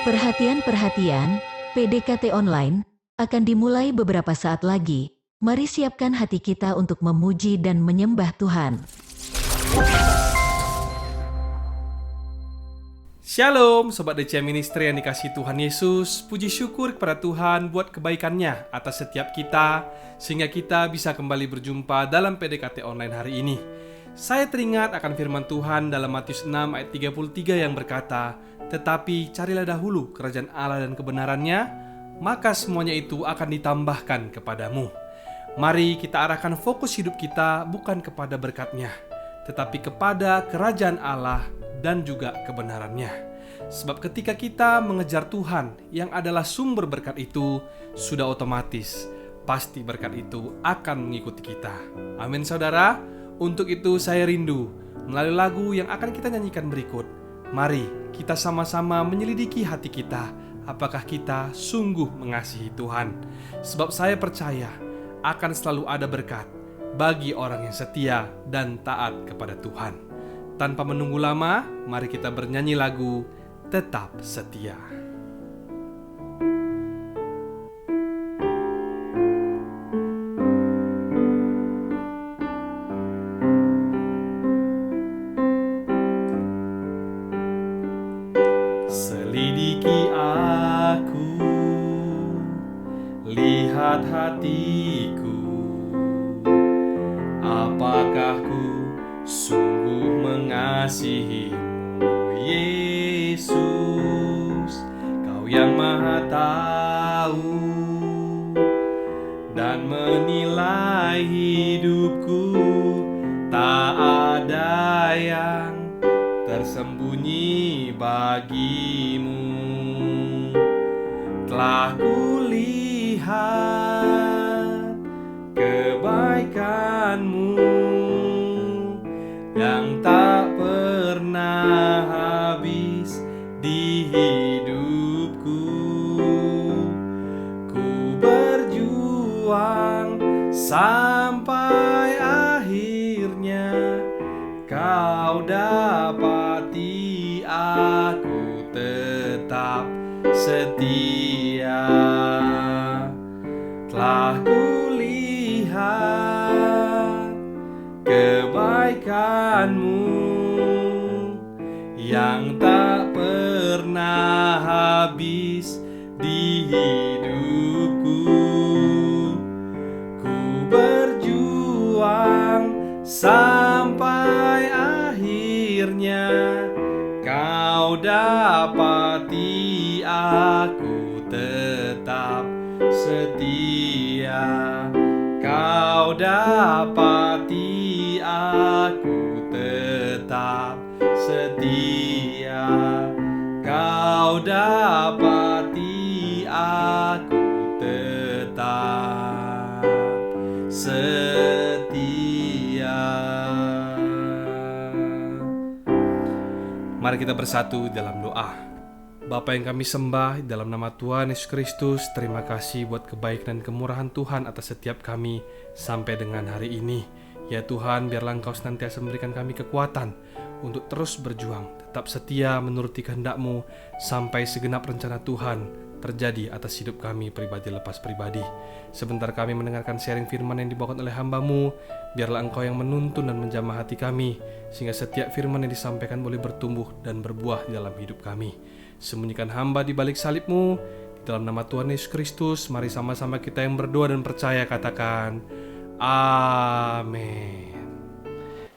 Perhatian, PDKT online akan dimulai beberapa saat lagi. Mari siapkan hati kita untuk memuji dan menyembah Tuhan. Shalom Sobat DCM Ministry yang dikasihi Tuhan Yesus. Puji syukur kepada Tuhan buat kebaikannya atas setiap kita, sehingga kita bisa kembali berjumpa dalam PDKT online hari ini. Saya teringat akan firman Tuhan dalam Matius 6 ayat 33 yang berkata, "Tetapi carilah dahulu kerajaan Allah dan kebenarannya, maka semuanya itu akan ditambahkan kepadamu." Mari kita arahkan fokus hidup kita bukan kepada berkat-Nya, tetapi kepada kerajaan Allah dan juga kebenarannya. Sebab ketika kita mengejar Tuhan yang adalah sumber berkat itu, sudah otomatis pasti berkat itu akan mengikuti kita. Amin saudara. Untuk itu saya rindu melalui lagu yang akan kita nyanyikan berikut. Mari kita sama-sama menyelidiki hati kita, apakah kita sungguh mengasihi Tuhan. Sebab saya percaya akan selalu ada berkat bagi orang yang setia dan taat kepada Tuhan. Tanpa menunggu lama, mari kita bernyanyi lagu Tetap Setia. Selidiki aku, lihat hatiku, apakah ku sungguh mengasihimu, Yesus. Kau yang Maha Tahu dan menilai hidupku, tak ada yang tersembunyi bagimu. Telah kulihat kebaikanmu yang tak pernah habis di hidupku. Ku berjuang sampai akhirnya Kau dapati aku tetap setia. Telah kulihat kebaikanmu yang tak pernah habis di hidupku. Ku berjuang sampai akhirnya Kau dapati aku tetap setia. Kau dapati aku tetap setia. Kau dapati aku tetap setia. Mari kita bersatu dalam doa. Bapa yang kami sembah, dalam nama Tuhan Yesus Kristus, terima kasih buat kebaikan dan kemurahan Tuhan atas setiap kami sampai dengan hari ini. Ya Tuhan, biarlah Engkau senantiasa memberikan kami kekuatan untuk terus berjuang, tetap setia menuruti kehendak-Mu sampai segenap rencana Tuhan terjadi atas hidup kami pribadi lepas pribadi. Sebentar kami mendengarkan sharing firman yang dibawakan oleh hamba-Mu, biarlah Engkau yang menuntun dan menjamah hati kami, sehingga setiap firman yang disampaikan boleh bertumbuh dan berbuah di dalam hidup kami. Sembunyikan hamba di balik salib-Mu, di dalam nama Tuhan Yesus Kristus, mari sama-sama kita yang berdoa dan percaya katakan, amin.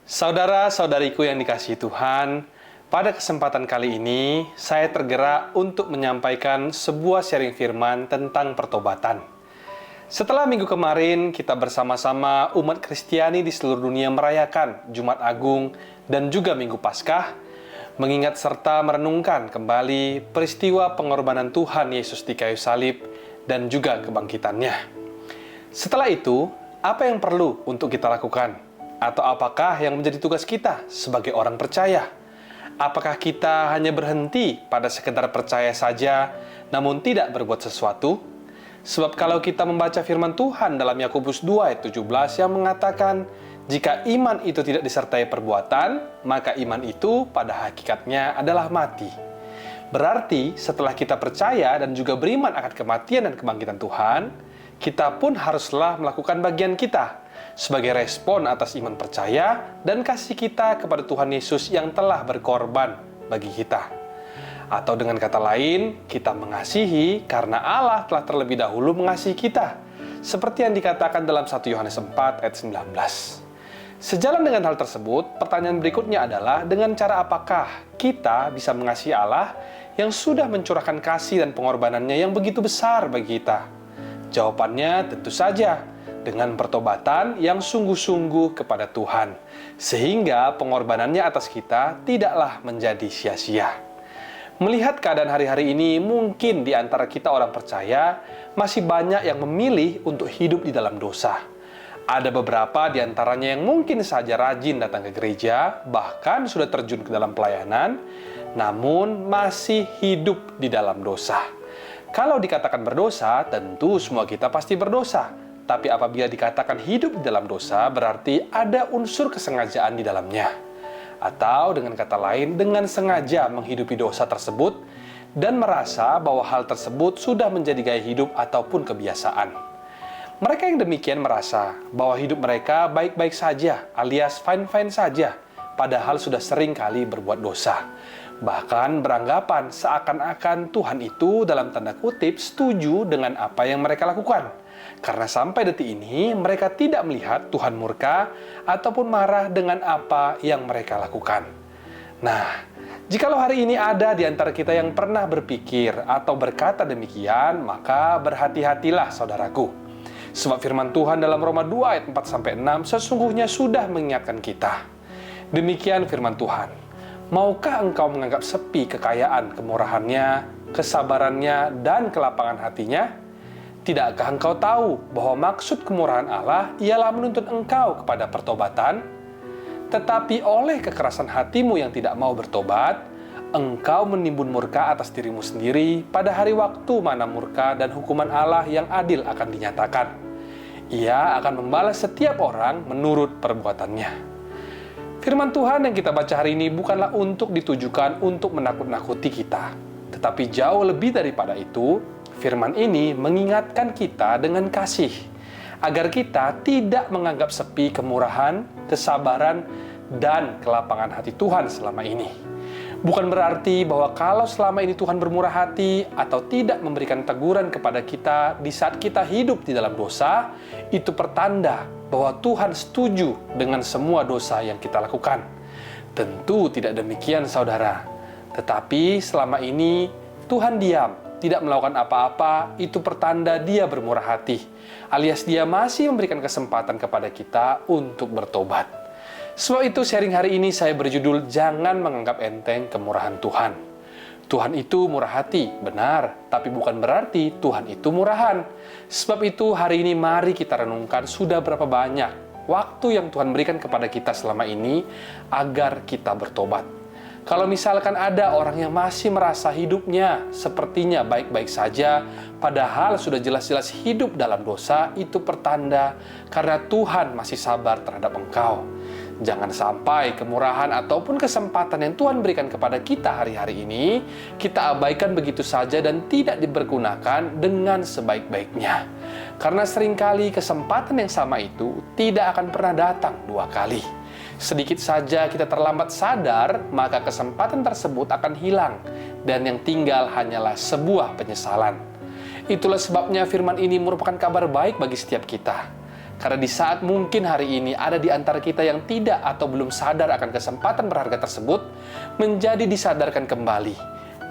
Saudara-saudariku yang dikasihi Tuhan, pada kesempatan kali ini, saya tergerak untuk menyampaikan sebuah sharing firman tentang pertobatan. Setelah minggu kemarin, kita bersama-sama umat Kristiani di seluruh dunia merayakan Jumat Agung dan juga Minggu Paskah, mengingat serta merenungkan kembali peristiwa pengorbanan Tuhan Yesus di kayu salib dan juga kebangkitannya. Setelah itu, apa yang perlu untuk kita lakukan? Atau apakah yang menjadi tugas kita sebagai orang percaya? Apakah kita hanya berhenti pada sekedar percaya saja, namun tidak berbuat sesuatu? Sebab kalau kita membaca firman Tuhan dalam Yakobus 2 ayat 17 yang mengatakan, jika iman itu tidak disertai perbuatan, maka iman itu pada hakikatnya adalah mati. Berarti setelah kita percaya dan juga beriman akan kematian dan kebangkitan Tuhan, kita pun haruslah melakukan bagian kita sebagai respon atas iman percaya dan kasih kita kepada Tuhan Yesus yang telah berkorban bagi kita. Atau dengan kata lain, kita mengasihi karena Allah telah terlebih dahulu mengasihi kita, seperti yang dikatakan dalam 1 Yohanes 4 ayat 19. Sejalan dengan hal tersebut, pertanyaan berikutnya adalah dengan cara apakah kita bisa mengasihi Allah yang sudah mencurahkan kasih dan pengorbanannya yang begitu besar bagi kita? Jawabannya tentu saja dengan pertobatan yang sungguh-sungguh kepada Tuhan, sehingga pengorbanannya atas kita tidaklah menjadi sia-sia. Melihat keadaan hari-hari ini, mungkin di antara kita orang percaya masih banyak yang memilih untuk hidup di dalam dosa. Ada beberapa di antaranya yang mungkin saja rajin datang ke gereja, bahkan sudah terjun ke dalam pelayanan, namun masih hidup di dalam dosa. Kalau dikatakan berdosa, tentu semua kita pasti berdosa. Tapi apabila dikatakan hidup di dalam dosa, berarti ada unsur kesengajaan di dalamnya. Atau dengan kata lain, dengan sengaja menghidupi dosa tersebut dan merasa bahwa hal tersebut sudah menjadi gaya hidup ataupun kebiasaan. Mereka yang demikian merasa bahwa hidup mereka baik-baik saja alias fine-fine saja, padahal sudah sering kali berbuat dosa. Bahkan beranggapan seakan-akan Tuhan itu dalam tanda kutip setuju dengan apa yang mereka lakukan. Karena sampai detik ini mereka tidak melihat Tuhan murka ataupun marah dengan apa yang mereka lakukan. Nah, jikalau hari ini ada di antara kita yang pernah berpikir atau berkata demikian, maka berhati-hatilah saudaraku. Sebab firman Tuhan dalam Roma 2 ayat 4-6 sesungguhnya sudah mengingatkan kita. Demikian firman Tuhan. Maukah engkau menganggap sepi kekayaan, kemurahannya, kesabarannya, dan kelapangan hatinya? Tidakkah engkau tahu bahwa maksud kemurahan Allah ialah menuntut engkau kepada pertobatan? Tetapi oleh kekerasan hatimu yang tidak mau bertobat, engkau menimbun murka atas dirimu sendiri pada hari waktu mana murka dan hukuman Allah yang adil akan dinyatakan. Ia akan membalas setiap orang menurut perbuatannya. Firman Tuhan yang kita baca hari ini bukanlah untuk ditujukan untuk menakut-nakuti kita. Tetapi jauh lebih daripada itu, firman ini mengingatkan kita dengan kasih, agar kita tidak menganggap sepi kemurahan, kesabaran, dan kelapangan hati Tuhan selama ini. Bukan berarti bahwa kalau selama ini Tuhan bermurah hati atau tidak memberikan teguran kepada kita di saat kita hidup di dalam dosa, itu pertanda bahwa Tuhan setuju dengan semua dosa yang kita lakukan. Tentu tidak demikian, saudara. Tetapi selama ini Tuhan diam, tidak melakukan apa-apa, itu pertanda Dia bermurah hati, alias Dia masih memberikan kesempatan kepada kita untuk bertobat. Sebab itu sharing hari ini saya berjudul Jangan Menganggap Enteng Kemurahan Tuhan. Tuhan itu murah hati, benar, tapi bukan berarti Tuhan itu murahan. Sebab itu hari ini mari kita renungkan sudah berapa banyak waktu yang Tuhan berikan kepada kita selama ini agar kita bertobat. Kalau misalkan ada orang yang masih merasa hidupnya sepertinya baik-baik saja, padahal sudah jelas-jelas hidup dalam dosa, itu pertanda karena Tuhan masih sabar terhadap engkau. Jangan sampai kemurahan ataupun kesempatan yang Tuhan berikan kepada kita hari-hari ini, kita abaikan begitu saja dan tidak dipergunakan dengan sebaik-baiknya. Karena seringkali kesempatan yang sama itu tidak akan pernah datang dua kali. Sedikit saja kita terlambat sadar, maka kesempatan tersebut akan hilang, dan yang tinggal hanyalah sebuah penyesalan. Itulah sebabnya firman ini merupakan kabar baik bagi setiap kita. Karena di saat mungkin hari ini ada di antara kita yang tidak atau belum sadar akan kesempatan berharga tersebut, menjadi disadarkan kembali.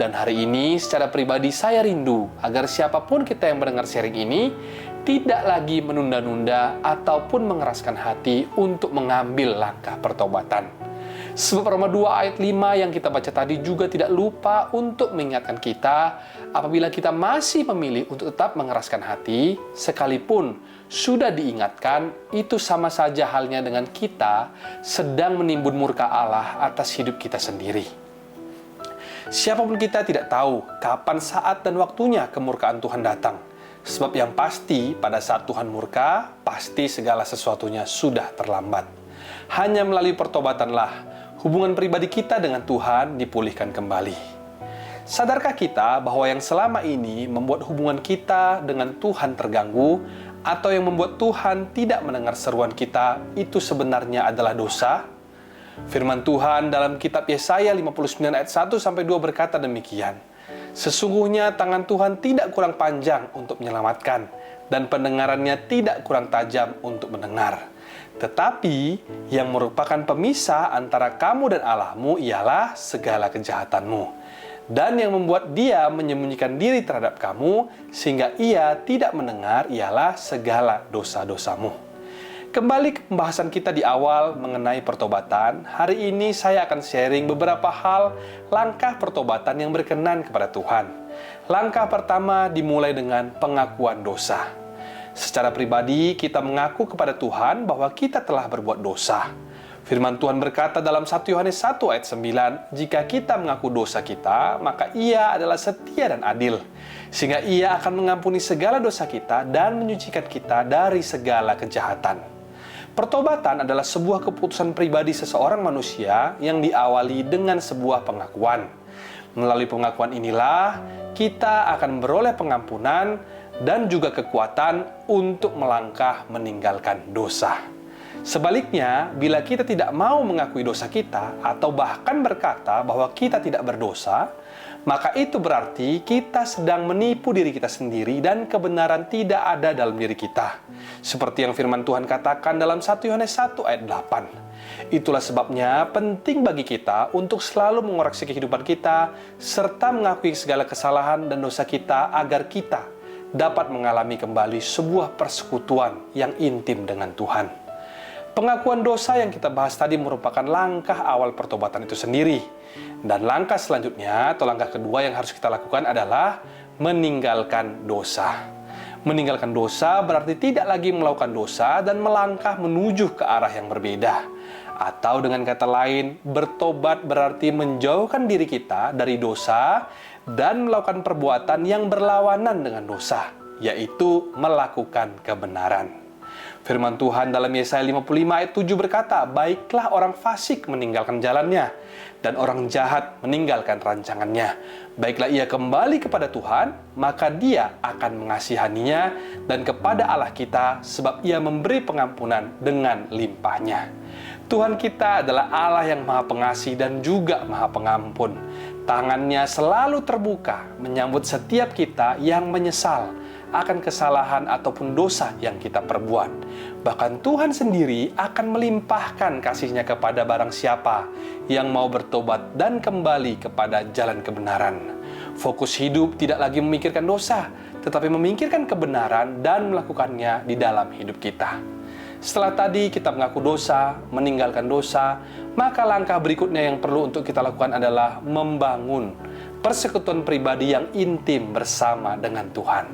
Dan hari ini secara pribadi saya rindu agar siapapun kita yang mendengar sharing ini tidak lagi menunda-nunda ataupun mengeraskan hati untuk mengambil langkah pertobatan. Sebab Roma 2 ayat 5 yang kita baca tadi juga tidak lupa untuk mengingatkan kita apabila kita masih memilih untuk tetap mengeraskan hati, sekalipun sudah diingatkan, itu sama saja halnya dengan kita sedang menimbun murka Allah atas hidup kita sendiri. Siapapun kita tidak tahu kapan saat dan waktunya kemurkaan Tuhan datang. Sebab yang pasti pada saat Tuhan murka, pasti segala sesuatunya sudah terlambat. Hanya melalui pertobatanlah hubungan pribadi kita dengan Tuhan dipulihkan kembali. Sadarkah kita bahwa yang selama ini membuat hubungan kita dengan Tuhan terganggu atau yang membuat Tuhan tidak mendengar seruan kita itu sebenarnya adalah dosa? Firman Tuhan dalam kitab Yesaya 59 ayat 1-2 berkata demikian. Sesungguhnya tangan Tuhan tidak kurang panjang untuk menyelamatkan dan pendengarannya tidak kurang tajam untuk mendengar. Tetapi yang merupakan pemisah antara kamu dan Allahmu ialah segala kejahatanmu. Dan yang membuat dia menyembunyikan diri terhadap kamu sehingga ia tidak mendengar ialah segala dosa-dosamu. Kembali ke pembahasan kita di awal mengenai pertobatan. Hari ini saya akan sharing beberapa hal langkah pertobatan yang berkenan kepada Tuhan. Langkah pertama dimulai dengan pengakuan dosa. Secara pribadi kita mengaku kepada Tuhan bahwa kita telah berbuat dosa. Firman Tuhan berkata dalam 1 Yohanes 1 ayat 9, jika kita mengaku dosa kita, maka Ia adalah setia dan adil, sehingga Ia akan mengampuni segala dosa kita dan menyucikan kita dari segala kejahatan. Pertobatan adalah sebuah keputusan pribadi seseorang manusia yang diawali dengan sebuah pengakuan. Melalui pengakuan inilah, kita akan beroleh pengampunan dan juga kekuatan untuk melangkah meninggalkan dosa. Sebaliknya, bila kita tidak mau mengakui dosa kita atau bahkan berkata bahwa kita tidak berdosa, maka itu berarti kita sedang menipu diri kita sendiri dan kebenaran tidak ada dalam diri kita. Seperti yang firman Tuhan katakan dalam 1 Yohanes 1 ayat 8. Itulah sebabnya penting bagi kita untuk selalu mengoreksi kehidupan kita serta mengakui segala kesalahan dan dosa kita agar kita dapat mengalami kembali sebuah persekutuan yang intim dengan Tuhan. Pengakuan dosa yang kita bahas tadi merupakan langkah awal pertobatan itu sendiri. Dan langkah selanjutnya atau langkah kedua yang harus kita lakukan adalah meninggalkan dosa. Meninggalkan dosa berarti tidak lagi melakukan dosa dan melangkah menuju ke arah yang berbeda. Atau dengan kata lain, bertobat berarti menjauhkan diri kita dari dosa dan melakukan perbuatan yang berlawanan dengan dosa, yaitu melakukan kebenaran. Firman Tuhan dalam Yesaya 55 ayat 7 berkata, baiklah orang fasik meninggalkan jalannya, dan orang jahat meninggalkan rancangannya. Baiklah ia kembali kepada Tuhan, maka dia akan mengasihaninya, dan kepada Allah kita, sebab ia memberi pengampunan dengan limpahnya. Tuhan kita adalah Allah yang maha pengasih dan juga maha pengampun. Tangannya selalu terbuka menyambut setiap kita yang menyesal akan kesalahan ataupun dosa yang kita perbuat. Bahkan Tuhan sendiri akan melimpahkan kasih-Nya kepada barang siapa yang mau bertobat dan kembali kepada jalan kebenaran. Fokus hidup tidak lagi memikirkan dosa, tetapi memikirkan kebenaran dan melakukannya di dalam hidup kita. Setelah tadi kita mengaku dosa, meninggalkan dosa, maka langkah berikutnya yang perlu untuk kita lakukan adalah membangun persekutuan pribadi yang intim bersama dengan Tuhan.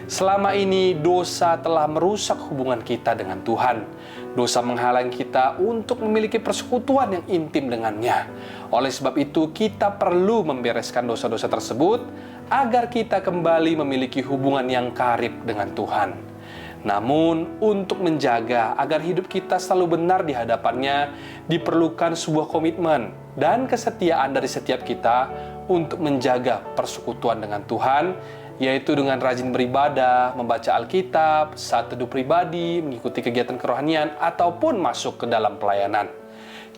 Selama ini dosa telah merusak hubungan kita dengan Tuhan. Dosa menghalangi kita untuk memiliki persekutuan yang intim dengannya. Oleh sebab itu kita perlu membereskan dosa-dosa tersebut agar kita kembali memiliki hubungan yang karib dengan Tuhan. Namun, untuk menjaga agar hidup kita selalu benar di hadapan-Nya, diperlukan sebuah komitmen dan kesetiaan dari setiap kita untuk menjaga persekutuan dengan Tuhan, yaitu dengan rajin beribadah, membaca Alkitab, saat teduh pribadi, mengikuti kegiatan kerohanian, ataupun masuk ke dalam pelayanan.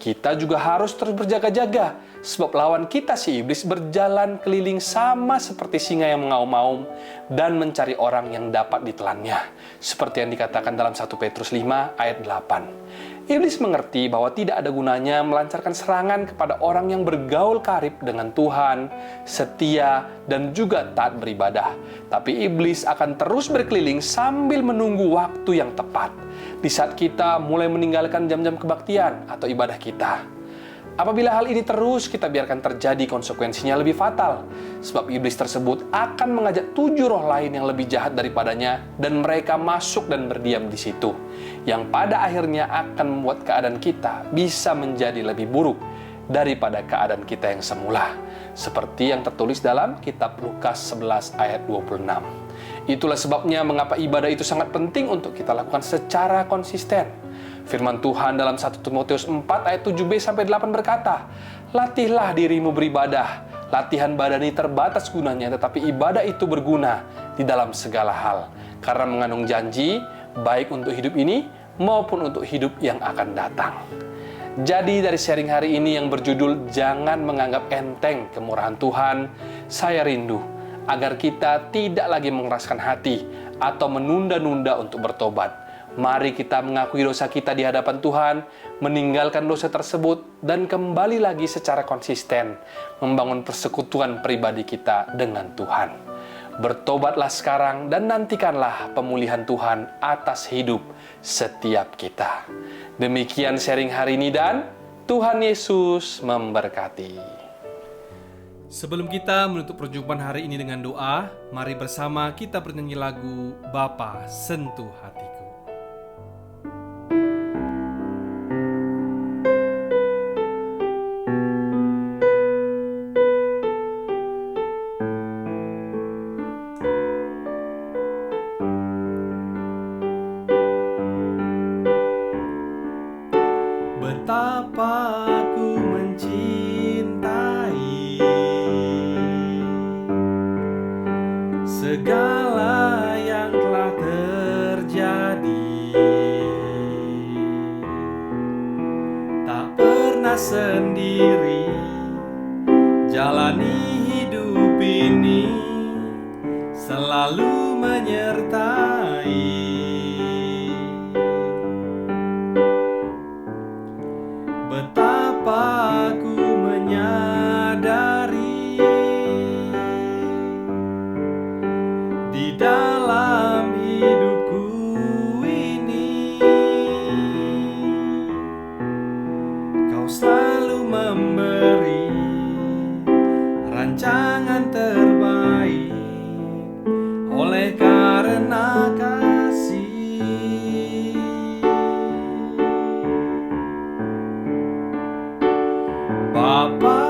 Kita juga harus terus berjaga-jaga, sebab lawan kita si iblis berjalan keliling sama seperti singa yang mengaum-ngaum dan mencari orang yang dapat ditelannya. Seperti yang dikatakan dalam 1 Petrus 5 ayat 8. Iblis mengerti bahwa tidak ada gunanya melancarkan serangan kepada orang yang bergaul karib dengan Tuhan, setia, dan juga taat beribadah. Tapi iblis akan terus berkeliling sambil menunggu waktu yang tepat, di saat kita mulai meninggalkan jam-jam kebaktian atau ibadah kita. Apabila hal ini terus kita biarkan terjadi, konsekuensinya lebih fatal. Sebab iblis tersebut akan mengajak 7 roh lain yang lebih jahat daripadanya, dan mereka masuk dan berdiam di situ, yang pada akhirnya akan membuat keadaan kita bisa menjadi lebih buruk daripada keadaan kita yang semula. Seperti yang tertulis dalam kitab Lukas 11 ayat 26. Itulah sebabnya mengapa ibadah itu sangat penting untuk kita lakukan secara konsisten. Firman Tuhan dalam 1 Timotius 4 ayat 7b-8 berkata, latihlah dirimu beribadah, Latihan badani terbatas gunanya, tetapi ibadah itu berguna di dalam segala hal. Karena mengandung janji, baik untuk hidup ini maupun untuk hidup yang akan datang. Jadi dari sharing hari ini yang berjudul Jangan Menganggap Enteng Kemurahan Tuhan, saya rindu agar kita tidak lagi mengeraskan hati atau menunda-nunda untuk bertobat. Mari kita mengakui dosa kita di hadapan Tuhan, meninggalkan dosa tersebut, dan kembali lagi secara konsisten membangun persekutuan pribadi kita dengan Tuhan. Bertobatlah sekarang dan nantikanlah pemulihan Tuhan atas hidup setiap kita. Demikian sharing hari ini dan Tuhan Yesus memberkati. Sebelum kita menutup perjumpaan hari ini dengan doa, mari bersama kita bernyanyi lagu Bapa Sentuh Hatiku. Betapa aku mencintai segala yang telah terjadi, tak pernah sendiri jalani hidup ini, selalu menyertai. Betapa aku menyadari di dalam hidupku ini, Kau selalu memberi rancangan terbaik oleh karena kasih. Bapa,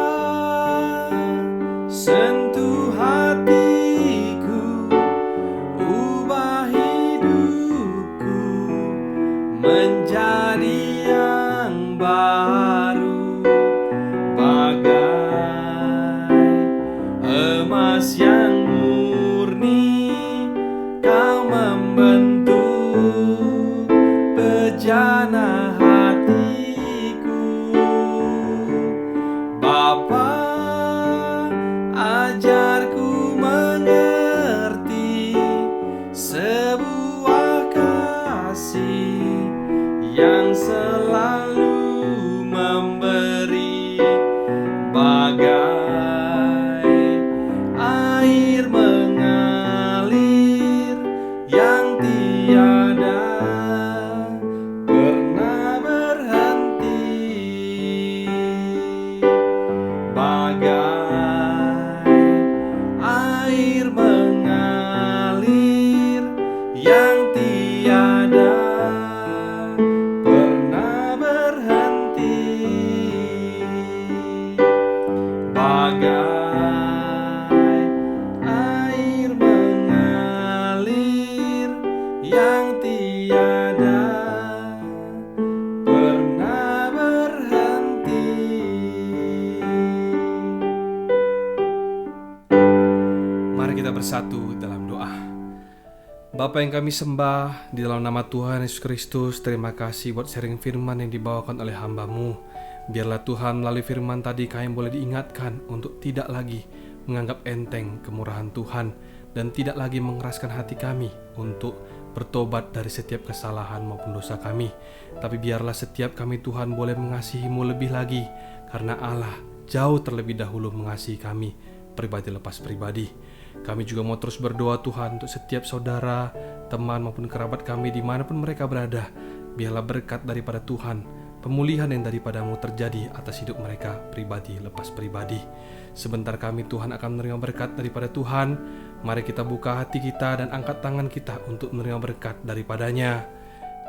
sentuh hatiku, ubah hidupku menjadi yang baru, bagai emas yang murni. Kau membentuk bejana Bapa, ajarku mengerti sebuah kasih yang selalu memberi, bagai air mengalir yang tiada pernah berhenti, bagai air mengalir yang tiada pernah berhenti, bagai air mengalir yang tiada pernah berhenti. Mari kita bersatu dalam doa. Bapa yang kami sembah, di dalam nama Tuhan Yesus Kristus, terima kasih buat sharing firman yang dibawakan oleh hamba-Mu. Biarlah Tuhan melalui firman tadi kami boleh diingatkan untuk tidak lagi menganggap enteng kemurahan Tuhan dan tidak lagi mengeraskan hati kami untuk bertobat dari setiap kesalahan maupun dosa kami. Tapi biarlah setiap kami Tuhan boleh mengasihi-Mu lebih lagi, karena Allah jauh terlebih dahulu mengasihi kami pribadi lepas pribadi. Kami juga mau terus berdoa Tuhan untuk setiap saudara, teman maupun kerabat kami dimanapun mereka berada. Biarlah berkat daripada Tuhan, pemulihan yang daripada-Mu terjadi atas hidup mereka pribadi lepas pribadi. Sebentar kami Tuhan akan menerima berkat daripada Tuhan. Mari kita buka hati kita dan angkat tangan kita untuk menerima berkat daripadanya.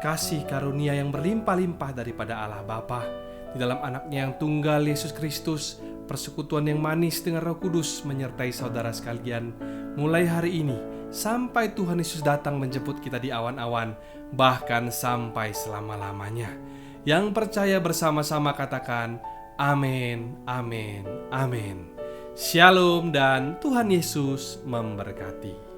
Kasih karunia yang berlimpah-limpah daripada Allah Bapa di dalam anaknya yang tunggal Yesus Kristus, persekutuan yang manis dengan Roh Kudus menyertai saudara sekalian mulai hari ini sampai Tuhan Yesus datang menjemput kita di awan-awan, bahkan sampai selama-lamanya. Yang percaya bersama-sama katakan amin, amin, amin. Shalom dan Tuhan Yesus memberkati.